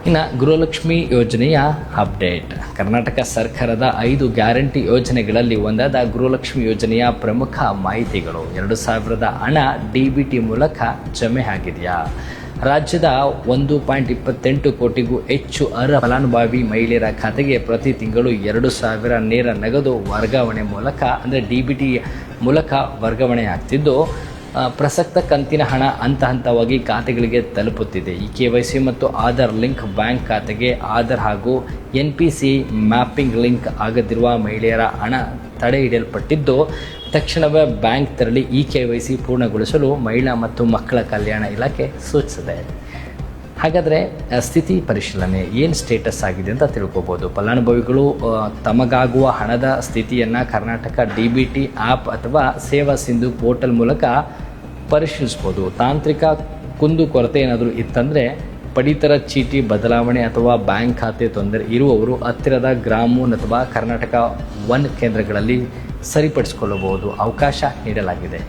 ಇನ್ನು ಗೃಹಲಕ್ಷ್ಮಿ ಯೋಜನೆಯ ಅಪ್ಡೇಟ್. ಕರ್ನಾಟಕ ಸರ್ಕಾರದ 5 ಗ್ಯಾರಂಟಿ ಯೋಜನೆಗಳಲ್ಲಿ ಒಂದಾದ ಗೃಹಲಕ್ಷ್ಮಿ ಯೋಜನೆಯ ಪ್ರಮುಖ ಮಾಹಿತಿಗಳು. 2,000 ಹಣ DBT ಮೂಲಕ ಜಮೆ ಆಗಿದೆಯಾ? ರಾಜ್ಯದ 1.28 ಕೋಟಿಗೂ ಹೆಚ್ಚು ಅರ್ಹ ಫಲಾನುಭವಿ ಮಹಿಳೆಯರ ಖಾತೆಗೆ ಪ್ರತಿ ತಿಂಗಳು 2,000 ನೇರ ನಗದು ವರ್ಗಾವಣೆ ಮೂಲಕ ಅಂದರೆ DBT ಮೂಲಕ ವರ್ಗಾವಣೆ ಆಗ್ತಿದ್ದು, ಪ್ರಸಕ್ತ ಕಂತಿನ ಹಣ ಹಂತವಾಗಿ ಖಾತೆಗಳಿಗೆ ತಲುಪುತ್ತಿದೆ. ಈ KYC ಮತ್ತು ಆಧಾರ್ ಲಿಂಕ್ ಬ್ಯಾಂಕ್ ಖಾತೆಗೆ ಆಧಾರ್ ಹಾಗೂ NPC ಮ್ಯಾಪಿಂಗ್ ಲಿಂಕ್ ಆಗದಿರುವ ಮಹಿಳೆಯರ ಹಣ ತಡೆ ಹಿಡಿಯಲ್ಪಟ್ಟಿದ್ದು, ತಕ್ಷಣವೇ ಬ್ಯಾಂಕ್ ತೆರಳಿ ಈ KYC ಪೂರ್ಣಗೊಳಿಸಲು ಮಹಿಳಾ ಮತ್ತು ಮಕ್ಕಳ ಕಲ್ಯಾಣ ಇಲಾಖೆ ಸೂಚಿಸಿದೆ. ಹಾಗಾದರೆ ಸ್ಥಿತಿ ಪರಿಶೀಲನೆ ಏನು ಸ್ಟೇಟಸ್ ಆಗಿದೆ ಅಂತ ತಿಳ್ಕೊಬೋದು. ಫಲಾನುಭವಿಗಳು ತಮಗಾಗುವ ಹಣದ ಸ್ಥಿತಿಯನ್ನು ಕರ್ನಾಟಕ DBT ಆ್ಯಪ್ ಅಥವಾ ಸೇವಾ ಸಿಂಧು ಪೋರ್ಟಲ್ ಮೂಲಕ ಪರಿಶೀಲಿಸ್ಬೋದು. ತಾಂತ್ರಿಕ ಕುಂದುಕೊರತೆ ಏನಾದರೂ ಇತ್ತಂದರೆ ಪಡಿತರ ಚೀಟಿ ಬದಲಾವಣೆ ಅಥವಾ ಬ್ಯಾಂಕ್ ಖಾತೆ ತೊಂದರೆ ಇರುವವರು ಹತ್ತಿರದ ಗ್ರಾಮೀಣ ಅಥವಾ ಕರ್ನಾಟಕ 1 ಕೇಂದ್ರಗಳಲ್ಲಿ ಸರಿಪಡಿಸಿಕೊಳ್ಳಬಹುದು ಅವಕಾಶ ನೀಡಲಾಗಿದೆ.